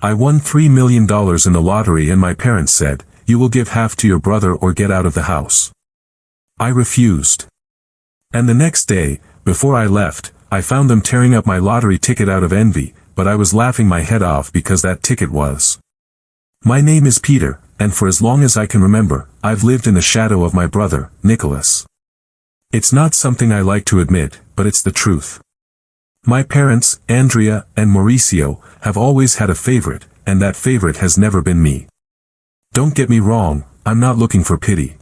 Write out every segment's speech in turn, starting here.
I won $3 million in the lottery and my parents said, "You will give half to your brother or get out of the house." I refused. And the next day, before I left, I found them tearing up my lottery ticket out of envy, but I was laughing my head off because that ticket was. My name is Peter, and for as long as I can remember, I've lived in the shadow of my brother, Nicholas. It's not something I like to admit, but it's the truth. My parents, Andrea and Mauricio, have always had a favorite, and that favorite has never been me. Don't get me wrong, I'm not looking for pity.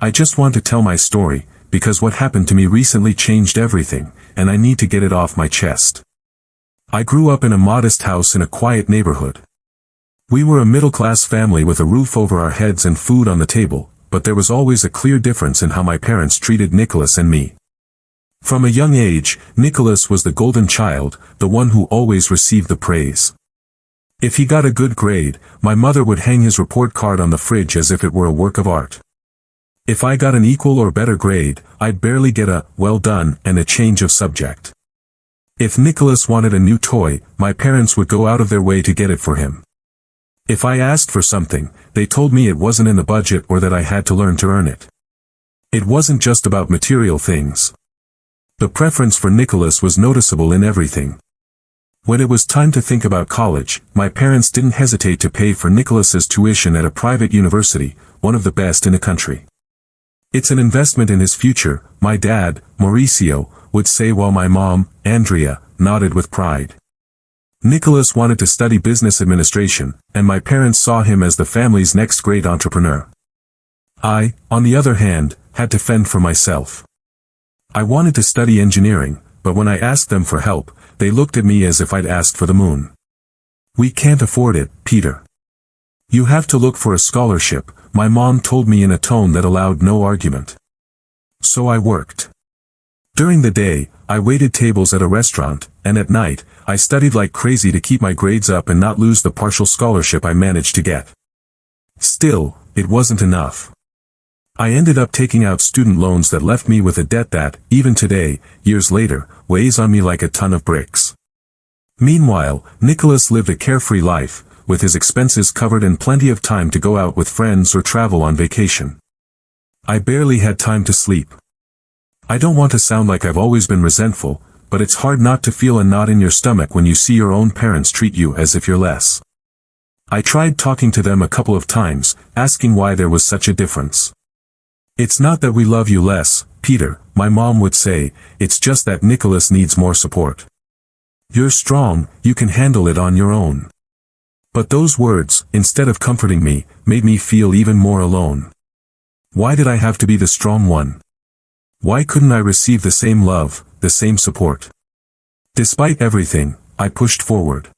I just want to tell my story, because what happened to me recently changed everything, and I need to get it off my chest. I grew up in a modest house in a quiet neighborhood. We were a middle-class family with a roof over our heads and food on the table, but there was always a clear difference in how my parents treated Nicholas and me. From a young age, Nicholas was the golden child, the one who always received the praise. If he got a good grade, my mother would hang his report card on the fridge as if it were a work of art. If I got an equal or better grade, I'd barely get a "well done" and a change of subject. If Nicholas wanted a new toy, my parents would go out of their way to get it for him. If I asked for something, they told me it wasn't in the budget or that I had to learn to earn it. It wasn't just about material things. The preference for Nicholas was noticeable in everything. When it was time to think about college, my parents didn't hesitate to pay for Nicholas's tuition at a private university, one of the best in the country. It's an investment in his future, my dad, Mauricio, would say while my mom, Andrea, nodded with pride. Nicholas wanted to study business administration, and my parents saw him as the family's next great entrepreneur. I, on the other hand, had to fend for myself. I wanted to study engineering, but when I asked them for help, they looked at me as if I'd asked for the moon. "We can't afford it, Peter. You have to look for a scholarship," my mom told me in a tone that allowed no argument. So I worked. During the day, I waited tables at a restaurant, and at night, I studied like crazy to keep my grades up and not lose the partial scholarship I managed to get. Still, it wasn't enough. I ended up taking out student loans that left me with a debt that, even today, years later, weighs on me like a ton of bricks. Meanwhile, Nicholas lived a carefree life, with his expenses covered and plenty of time to go out with friends or travel on vacation. I barely had time to sleep. I don't want to sound like I've always been resentful, but it's hard not to feel a knot in your stomach when you see your own parents treat you as if you're less. I tried talking to them a couple of times, asking why there was such a difference. "It's not that we love you less, Peter," my mom would say, "it's just that Nicholas needs more support. You're strong, you can handle it on your own." But those words, instead of comforting me, made me feel even more alone. Why did I have to be the strong one? Why couldn't I receive the same love, the same support? Despite everything, I pushed forward.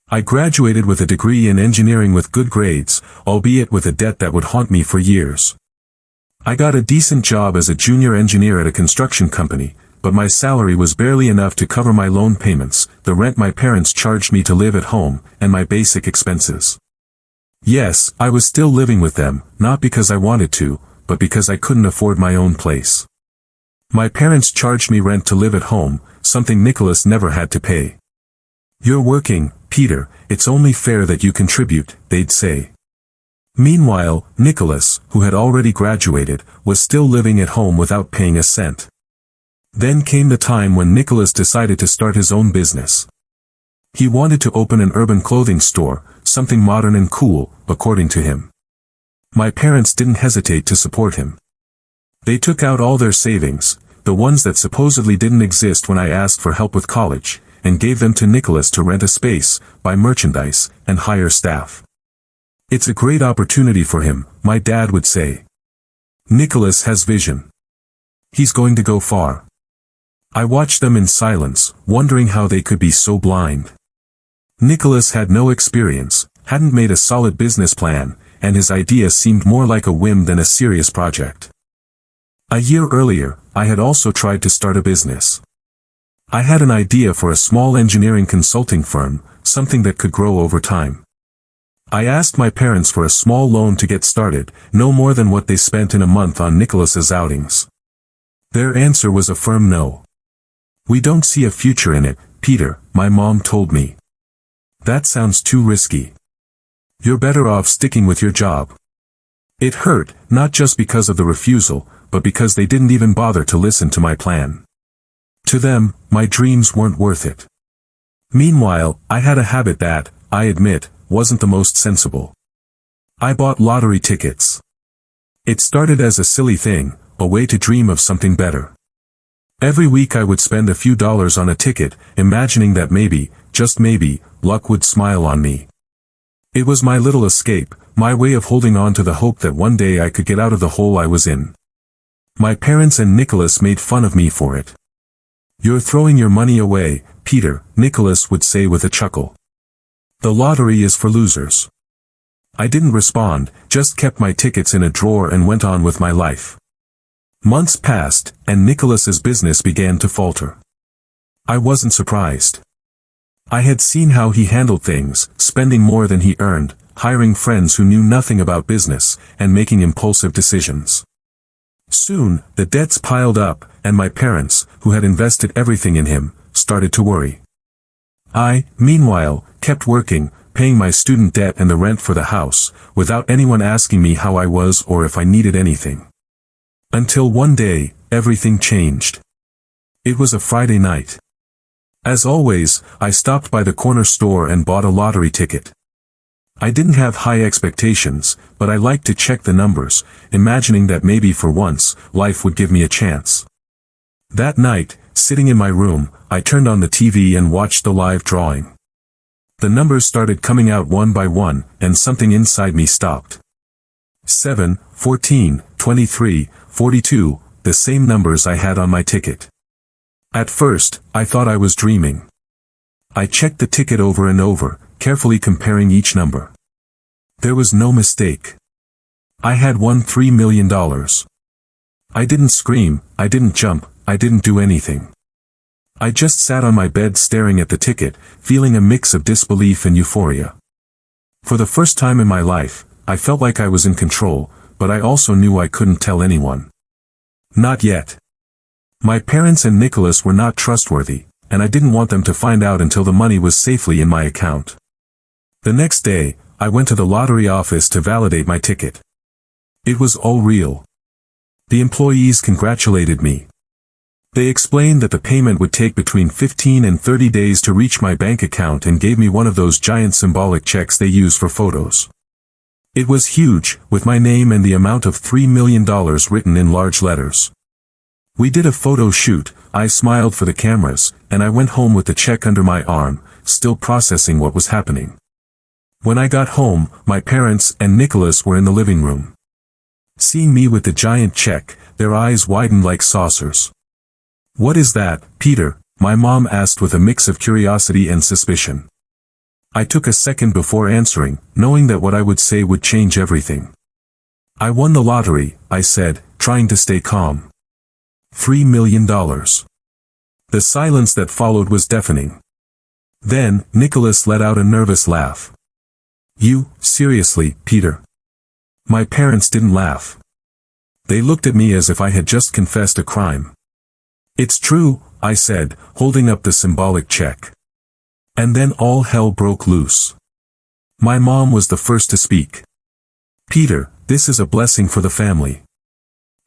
I graduated with a degree in engineering with good grades, albeit with a debt that would haunt me for years. I got a decent job as a junior engineer at a construction company, but my salary was barely enough to cover my loan payments, the rent my parents charged me to live at home, and my basic expenses. Yes, I was still living with them, not because I wanted to, but because I couldn't afford my own place. My parents charged me rent to live at home, something Nicholas never had to pay. "You're working, Peter, it's only fair that you contribute," they'd say. Meanwhile, Nicholas, who had already graduated, was still living at home without paying a cent. Then came the time when Nicholas decided to start his own business. He wanted to open an urban clothing store, something modern and cool, according to him. My parents didn't hesitate to support him. They took out all their savings, the ones that supposedly didn't exist when I asked for help with college, and gave them to Nicholas to rent a space, buy merchandise, and hire staff. "It's a great opportunity for him," my dad would say. "Nicholas has vision. He's going to go far." I watched them in silence, wondering how they could be so blind. Nicholas had no experience, hadn't made a solid business plan, and his idea seemed more like a whim than a serious project. A year earlier, I had also tried to start a business. I had an idea for a small engineering consulting firm, something that could grow over time. I asked my parents for a small loan to get started, no more than what they spent in a month on Nicholas's outings. Their answer was a firm no. "We don't see a future in it, Peter," my mom told me. That sounds too risky. You're better off sticking with your job. It hurt, not just because of the refusal, but because they didn't even bother to listen to my plan. To them, my dreams weren't worth it. Meanwhile, I had a habit that, I admit, wasn't the most sensible. I bought lottery tickets. It started as a silly thing, a way to dream of something better. Every week I would spend a few dollars on a ticket, imagining that maybe, just maybe, luck would smile on me. It was my little escape, my way of holding on to the hope that one day I could get out of the hole I was in. My parents and Nicholas made fun of me for it. "You're throwing your money away, Peter," Nicholas would say with a chuckle. "The lottery is for losers." I didn't respond, just kept my tickets in a drawer and went on with my life. Months passed, and Nicholas's business began to falter. I wasn't surprised. I had seen how he handled things, spending more than he earned, hiring friends who knew nothing about business, and making impulsive decisions. Soon, the debts piled up, and my parents, who had invested everything in him, started to worry. I, meanwhile, kept working, paying my student debt and the rent for the house, without anyone asking me how I was or if I needed anything. Until one day, everything changed. It was a Friday night. As always, I stopped by the corner store and bought a lottery ticket. I didn't have high expectations, but I liked to check the numbers, imagining that maybe for once, life would give me a chance. That night, sitting in my room, I turned on the TV and watched the live drawing. The numbers started coming out one by one, and something inside me stopped. 7, 14, 23, 42, the same numbers I had on my ticket. At first, I thought I was dreaming. I checked the ticket over and over, carefully comparing each number. There was no mistake. I had won $3 million. I didn't scream, I didn't jump, I didn't do anything. I just sat on my bed staring at the ticket, feeling a mix of disbelief and euphoria. For the first time in my life, I felt like I was in control, but I also knew I couldn't tell anyone. Not yet. My parents and Nicholas were not trustworthy, and I didn't want them to find out until the money was safely in my account. The next day, I went to the lottery office to validate my ticket. It was all real. The employees congratulated me. They explained that the payment would take between 15 and 30 days to reach my bank account and gave me one of those giant symbolic checks they use for photos. It was huge, with my name and the amount of $3 million written in large letters. We did a photo shoot, I smiled for the cameras, and I went home with the check under my arm, still processing what was happening. When I got home, my parents and Nicholas were in the living room. Seeing me with the giant check, their eyes widened like saucers. "What is that, Peter?" my mom asked with a mix of curiosity and suspicion. I took a second before answering, knowing that what I would say would change everything. "I won the lottery," I said, trying to stay calm. $3 million. The silence that followed was deafening. Then, Nicholas let out a nervous laugh. "You, seriously, Peter?" My parents didn't laugh. They looked at me as if I had just confessed a crime. "It's true," I said, holding up the symbolic check. And then all hell broke loose. My mom was the first to speak. "Peter, this is a blessing for the family.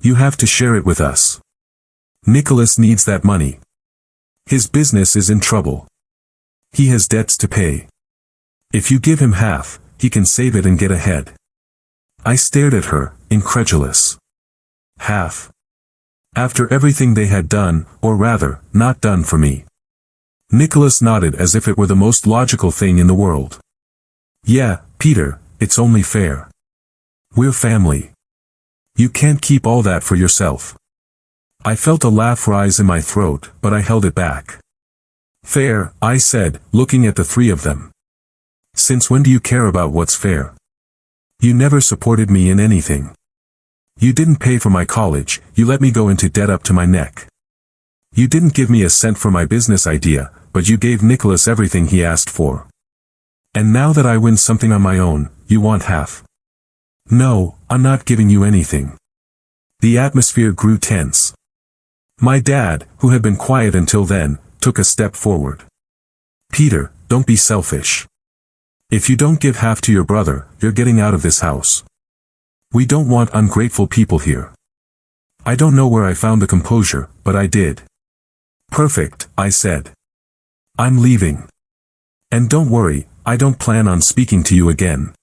You have to share it with us. Nicholas needs that money. His business is in trouble. He has debts to pay. If you give him half, he can save it and get ahead." I stared at her, incredulous. Half. After everything they had done, or rather, not done for me. Nicholas nodded as if it were the most logical thing in the world. "Yeah, Peter, it's only fair. We're family. You can't keep all that for yourself." I felt a laugh rise in my throat, but I held it back. "Fair," I said, looking at the three of them. "Since when do you care about what's fair? You never supported me in anything. You didn't pay for my college, you let me go into debt up to my neck. You didn't give me a cent for my business idea, but you gave Nicholas everything he asked for. And now that I win something on my own, you want half. No, I'm not giving you anything." The atmosphere grew tense. My dad, who had been quiet until then, took a step forward. "Peter, don't be selfish. If you don't give half to your brother, you're getting out of this house. We don't want ungrateful people here. I don't know where I found the composure, but I did. Perfect, I said. I'm leaving. And don't worry, I don't plan on speaking to you again.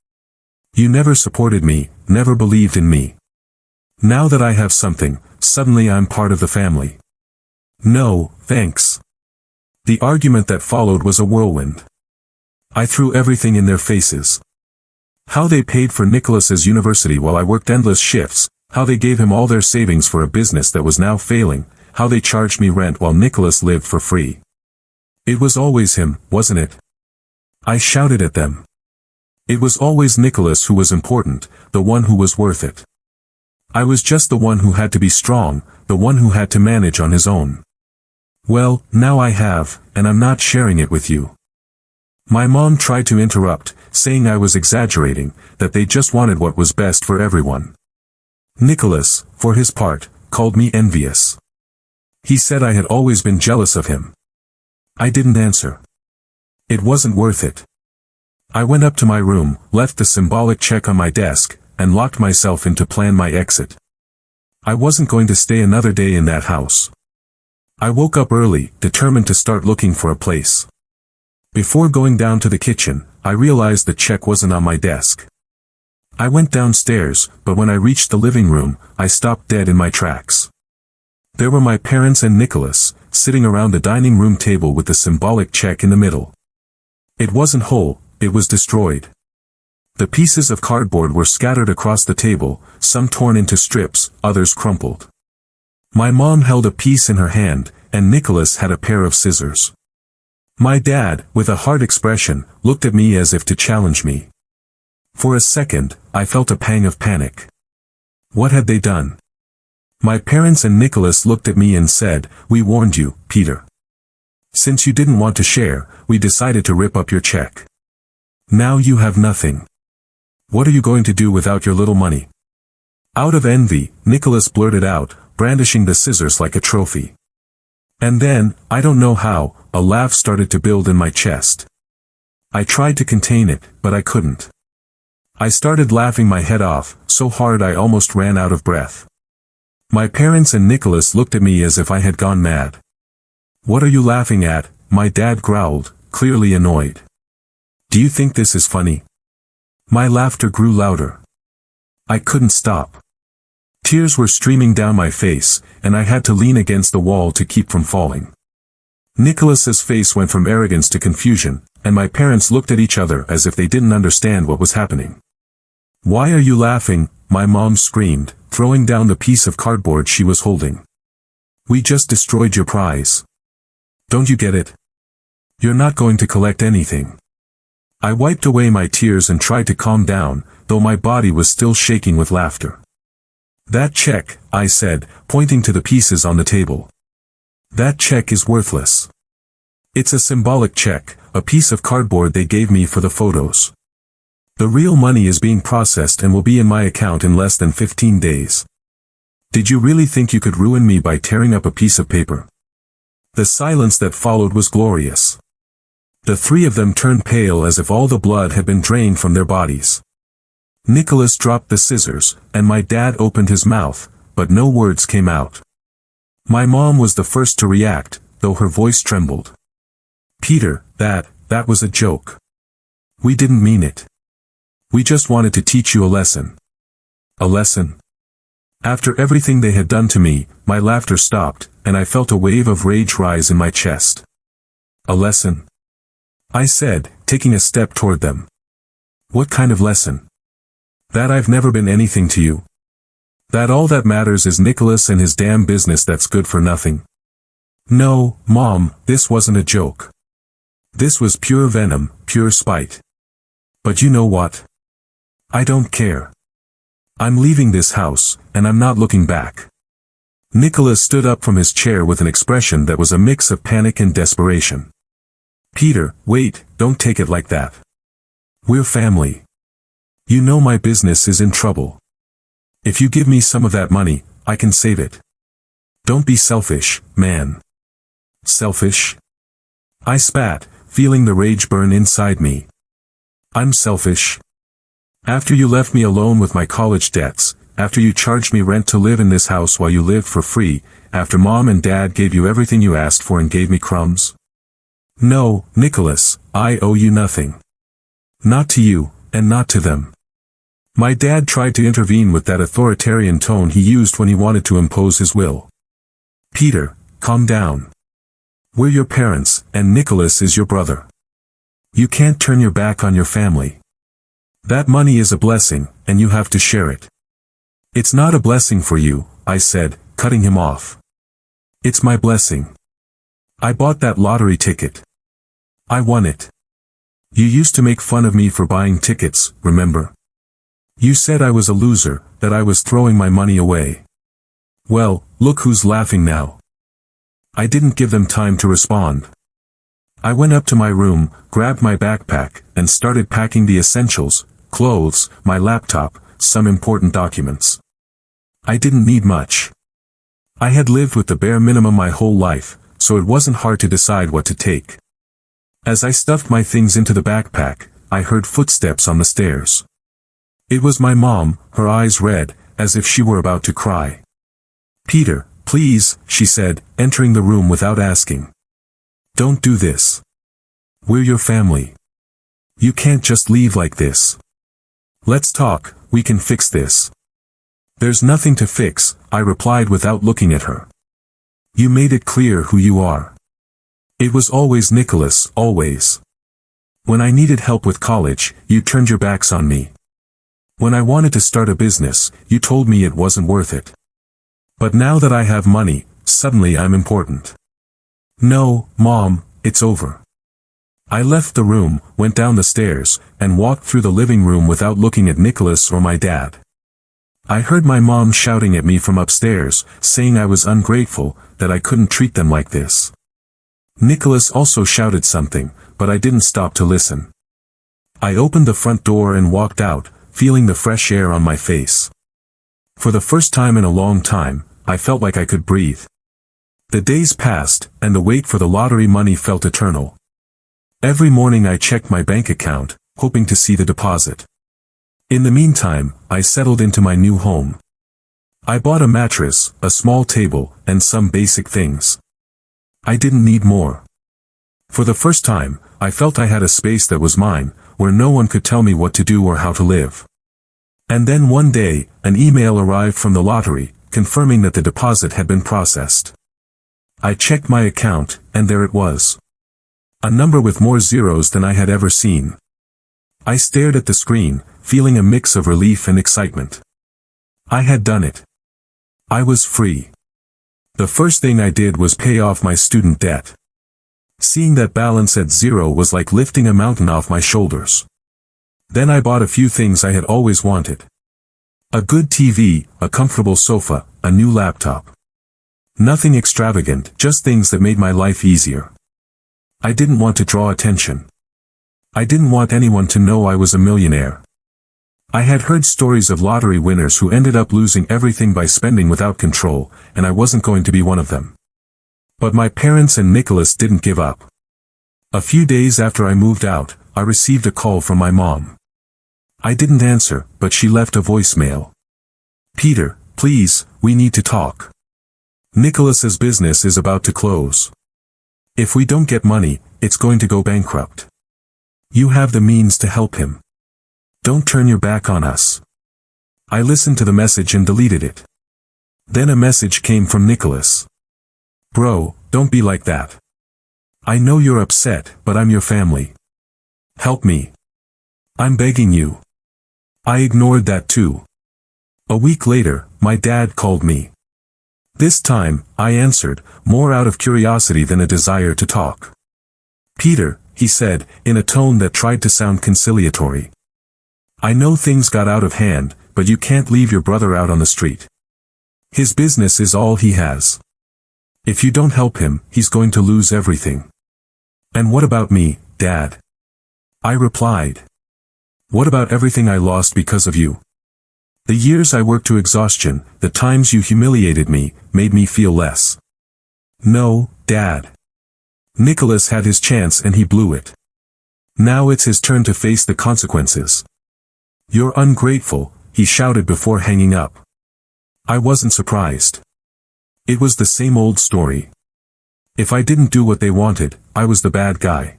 You never supported me, never believed in me. Now that I have something, suddenly I'm part of the family. No, thanks. The argument that followed was a whirlwind. I threw everything in their faces. How they paid for Nicholas's university while I worked endless shifts, how they gave him all their savings for a business that was now failing, how they charged me rent while Nicholas lived for free. It was always him, wasn't it? I shouted at them. It was always Nicholas who was important, the one who was worth it. I was just the one who had to be strong, the one who had to manage on his own. Well, now I have, and I'm not sharing it with you. My mom tried to interrupt, saying I was exaggerating, that they just wanted what was best for everyone. Nicholas, for his part, called me envious. He said I had always been jealous of him. I didn't answer. It wasn't worth it. I went up to my room, left the symbolic check on my desk, and locked myself in to plan my exit. I wasn't going to stay another day in that house. I woke up early, determined to start looking for a place. Before going down to the kitchen, I realized the check wasn't on my desk. I went downstairs, but when I reached the living room, I stopped dead in my tracks. There were my parents and Nicholas, sitting around the dining room table with the symbolic check in the middle. It wasn't whole, it was destroyed. The pieces of cardboard were scattered across the table, some torn into strips, others crumpled. My mom held a piece in her hand, and Nicholas had a pair of scissors. My dad, with a hard expression, looked at me as if to challenge me. For a second, I felt a pang of panic. What had they done? My parents and Nicholas looked at me and said, "We warned you, Peter. Since you didn't want to share, we decided to rip up your check. Now you have nothing. What are you going to do without your little money?" Out of envy, Nicholas blurted out, brandishing the scissors like a trophy. And then, I don't know how, a laugh started to build in my chest. I tried to contain it, but I couldn't. I started laughing my head off, so hard I almost ran out of breath. My parents and Nicholas looked at me as if I had gone mad. "What are you laughing at?" my dad growled, clearly annoyed. "Do you think this is funny?" My laughter grew louder. I couldn't stop. Tears were streaming down my face, and I had to lean against the wall to keep from falling. Nicholas's face went from arrogance to confusion, and my parents looked at each other as if they didn't understand what was happening. "Why are you laughing?" my mom screamed, throwing down the piece of cardboard she was holding. "We just destroyed your prize. Don't you get it? You're not going to collect anything." I wiped away my tears and tried to calm down, though my body was still shaking with laughter. "That check," I said, pointing to the pieces on the table. "That check is worthless. It's a symbolic check, a piece of cardboard they gave me for the photos. The real money is being processed and will be in my account in less than 15 days. Did you really think you could ruin me by tearing up a piece of paper?" The silence that followed was glorious. The three of them turned pale as if all the blood had been drained from their bodies. Nicholas dropped the scissors, and my dad opened his mouth, but no words came out. My mom was the first to react, though her voice trembled. "Peter, that was a joke. We didn't mean it. We just wanted to teach you a lesson." "A lesson?" After everything they had done to me, my laughter stopped, and I felt a wave of rage rise in my chest. "A lesson?" I said, taking a step toward them. "What kind of lesson? That I've never been anything to you? That all that matters is Nicholas and his damn business that's good for nothing?" "No, Mom, this wasn't a joke. This was pure venom, pure spite. But you know what? I don't care. I'm leaving this house, and I'm not looking back." Nicholas stood up from his chair with an expression that was a mix of panic and desperation. "Peter, wait, don't take it like that. We're family. You know my business is in trouble. If you give me some of that money, I can save it. Don't be selfish, man." "Selfish?" I spat, feeling the rage burn inside me. I'm selfish. After you left me alone with my college debts, after you charged me rent to live in this house while you lived for free, after Mom and Dad gave you everything you asked for and gave me crumbs. No, Nicholas, I owe you nothing. Not to you, and not to them. My dad tried to intervene with that authoritarian tone he used when he wanted to impose his will. Peter, calm down. We're your parents, and Nicholas is your brother. You can't turn your back on your family. That money is a blessing, and you have to share it. It's not a blessing for you, I said, cutting him off. It's my blessing. I bought that lottery ticket. I won it. You used to make fun of me for buying tickets, remember? You said I was a loser, that I was throwing my money away. Well, look who's laughing now. I didn't give them time to respond. I went up to my room, grabbed my backpack, and started packing the essentials, clothes, my laptop, some important documents. I didn't need much. I had lived with the bare minimum my whole life, so it wasn't hard to decide what to take. As I stuffed my things into the backpack, I heard footsteps on the stairs. It was my mom, her eyes red, as if she were about to cry. Peter, please, she said, entering the room without asking. Don't do this. We're your family. You can't just leave like this. Let's talk, we can fix this. There's nothing to fix, I replied without looking at her. You made it clear who you are. It was always Nicholas, always. When I needed help with college, you turned your backs on me. When I wanted to start a business, you told me it wasn't worth it. But now that I have money, suddenly I'm important. No, Mom, it's over. I left the room, went down the stairs, and walked through the living room without looking at Nicholas or my dad. I heard my mom shouting at me from upstairs, saying I was ungrateful, that I couldn't treat them like this. Nicholas also shouted something, but I didn't stop to listen. I opened the front door and walked out, feeling the fresh air on my face. For the first time in a long time, I felt like I could breathe. The days passed, and the wait for the lottery money felt eternal. Every morning I checked my bank account, hoping to see the deposit. In the meantime, I settled into my new home. I bought a mattress, a small table, and some basic things. I didn't need more. For the first time, I felt I had a space that was mine, where no one could tell me what to do or how to live. And then one day, an email arrived from the lottery, confirming that the deposit had been processed. I checked my account, and there it was. A number with more zeros than I had ever seen. I stared at the screen, feeling a mix of relief and excitement. I had done it. I was free. The first thing I did was pay off my student debt. Seeing that balance at zero was like lifting a mountain off my shoulders. Then I bought a few things I had always wanted. A good TV, a comfortable sofa, a new laptop. Nothing extravagant, just things that made my life easier. I didn't want to draw attention. I didn't want anyone to know I was a millionaire. I had heard stories of lottery winners who ended up losing everything by spending without control, and I wasn't going to be one of them. But my parents and Nicholas didn't give up. A few days after I moved out, I received a call from my mom. I didn't answer, but she left a voicemail. Peter, please, we need to talk. Nicholas's business is about to close. If we don't get money, it's going to go bankrupt. You have the means to help him. Don't turn your back on us. I listened to the message and deleted it. Then a message came from Nicholas. Bro, don't be like that. I know you're upset, but I'm your family. Help me. I'm begging you. I ignored that too. A week later, my dad called me. This time, I answered, more out of curiosity than a desire to talk. Peter, he said, in a tone that tried to sound conciliatory. I know things got out of hand, but you can't leave your brother out on the street. His business is all he has. If you don't help him, he's going to lose everything. And what about me, Dad? I replied. What about everything I lost because of you? The years I worked to exhaustion, the times you humiliated me, made me feel less. No, Dad. Nicholas had his chance and he blew it. Now it's his turn to face the consequences. "You're ungrateful," he shouted before hanging up. I wasn't surprised. It was the same old story. If I didn't do what they wanted, I was the bad guy.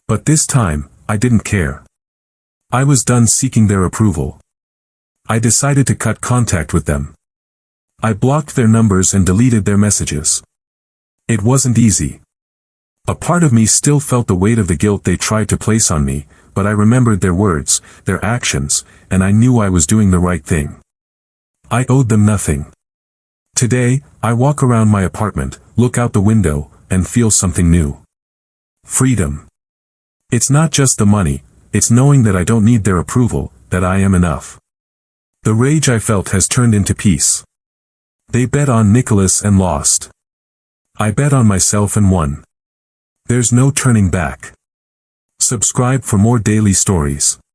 But this time, I didn't care. I was done seeking their approval. I decided to cut contact with them. I blocked their numbers and deleted their messages. It wasn't easy. A part of me still felt the weight of the guilt they tried to place on me, but I remembered their words, their actions, and I knew I was doing the right thing. I owed them nothing. Today, I walk around my apartment, look out the window, and feel something new. Freedom. It's not just the money, it's knowing that I don't need their approval, that I am enough. The rage I felt has turned into peace. They bet on Nicholas and lost. I bet on myself and won. There's no turning back. Subscribe for more daily stories.